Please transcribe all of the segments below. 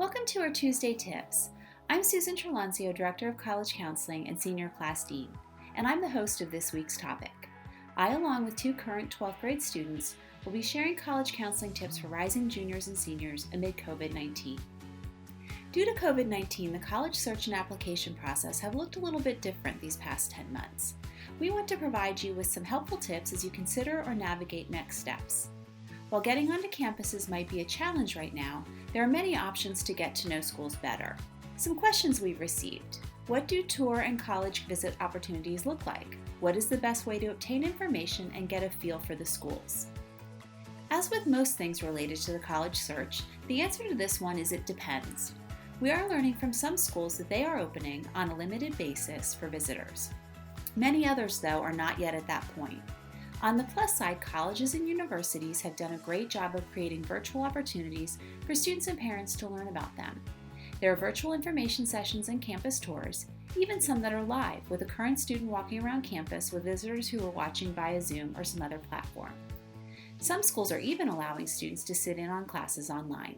Welcome to our Tuesday Tips. I'm Suzy Chiarolanzio, Director of College Counseling and Senior Class Dean, and I'm the host of this week's topic. I, along with two current 12th grade students, will be sharing college counseling tips for rising juniors and seniors amid COVID-19. Due to COVID-19, the college search and application process have looked a little bit different these past 10 months. We want to provide you with some helpful tips as you consider or navigate next steps. While getting onto campuses might be a challenge right now, there are many options to get to know schools better. Some questions we've received. What do tour and college visit opportunities look like? What is the best way to obtain information and get a feel for the schools? As with most things related to the college search, the answer to this one is it depends. We are learning from some schools that they are opening on a limited basis for visitors. Many others, though, are not yet at that point. On the plus side, colleges and universities have done a great job of creating virtual opportunities for students and parents to learn about them. There are virtual information sessions and campus tours, even some that are live, with a current student walking around campus with visitors who are watching via Zoom or some other platform. Some schools are even allowing students to sit in on classes online.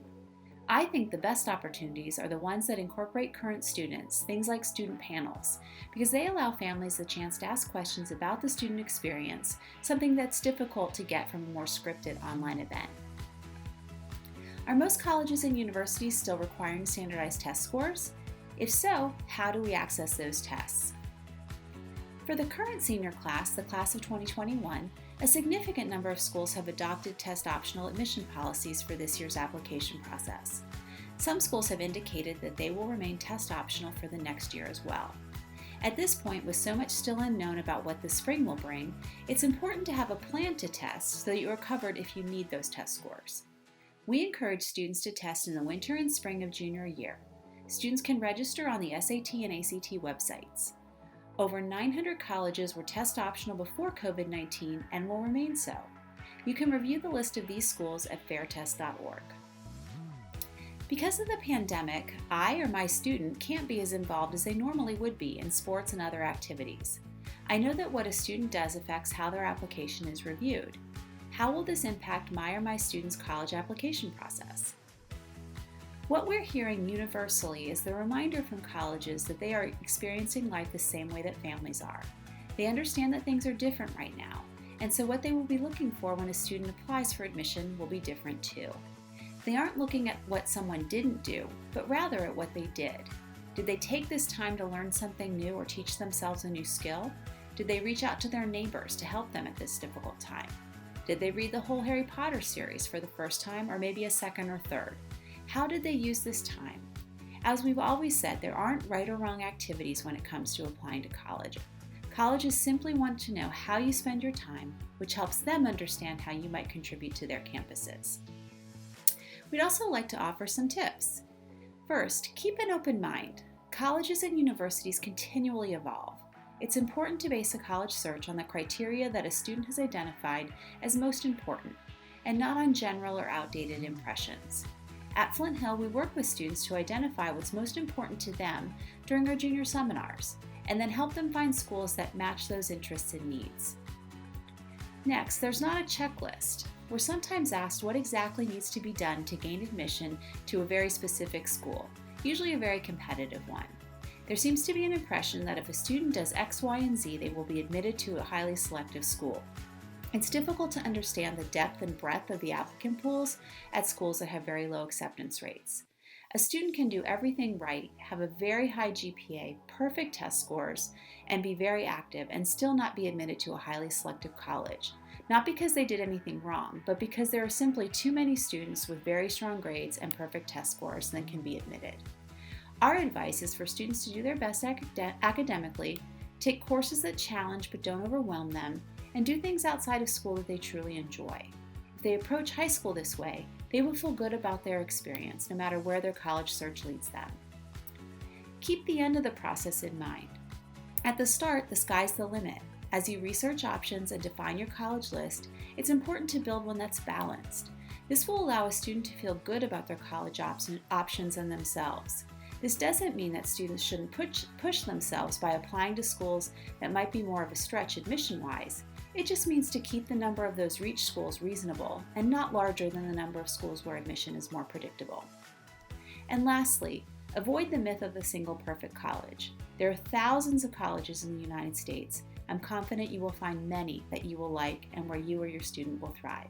I think the best opportunities are the ones that incorporate current students, things like student panels, because they allow families the chance to ask questions about the student experience, something that's difficult to get from a more scripted online event. Are most colleges and universities still requiring standardized test scores? If so, how do we access those tests? For the current senior class, the class of 2021, a significant number of schools have adopted test-optional admission policies for this year's application process. Some schools have indicated that they will remain test-optional for the next year as well. At this point, with so much still unknown about what the spring will bring, it's important to have a plan to test so that you are covered if you need those test scores. We encourage students to test in the winter and spring of junior year. Students can register on the SAT and ACT websites. Over 900 colleges were test optional before COVID-19 and will remain so. You can review the list of these schools at fairtest.org. Because of the pandemic, I or my student can't be as involved as they normally would be in sports and other activities. I know that what a student does affects how their application is reviewed. How will this impact my or my student's college application process? What we're hearing universally is the reminder from colleges that they are experiencing life the same way that families are. They understand that things are different right now, and so what they will be looking for when a student applies for admission will be different too. They aren't looking at what someone didn't do, but rather at what they did. Did they take this time to learn something new or teach themselves a new skill? Did they reach out to their neighbors to help them at this difficult time? Did they read the whole Harry Potter series for the first time or maybe a second or third? How did they use this time? As we've always said, there aren't right or wrong activities when it comes to applying to college. Colleges simply want to know how you spend your time, which helps them understand how you might contribute to their campuses. We'd also like to offer some tips. First, keep an open mind. Colleges and universities continually evolve. It's important to base a college search on the criteria that a student has identified as most important, and not on general or outdated impressions. At Flint Hill, we work with students to identify what's most important to them during our junior seminars, and then help them find schools that match those interests and needs. Next, there's not a checklist. We're sometimes asked what exactly needs to be done to gain admission to a very specific school, usually a very competitive one. There seems to be an impression that if a student does X, Y, and Z, they will be admitted to a highly selective school. It's difficult to understand the depth and breadth of the applicant pools at schools that have very low acceptance rates. A student can do everything right, have a very high GPA, perfect test scores, and be very active and still not be admitted to a highly selective college. Not because they did anything wrong, but because there are simply too many students with very strong grades and perfect test scores that can be admitted. Our advice is for students to do their best academically, take courses that challenge but don't overwhelm them, and do things outside of school that they truly enjoy. If they approach high school this way, they will feel good about their experience, no matter where their college search leads them. Keep the end of the process in mind. At the start, the sky's the limit. As you research options and define your college list, it's important to build one that's balanced. This will allow a student to feel good about their college options and themselves. This doesn't mean that students shouldn't push themselves by applying to schools that might be more of a stretch admission-wise. It just means to keep the number of those reach schools reasonable and not larger than the number of schools where admission is more predictable. And lastly, avoid the myth of the single perfect college. There are thousands of colleges in the United States. I'm confident you will find many that you will like and where you or your student will thrive.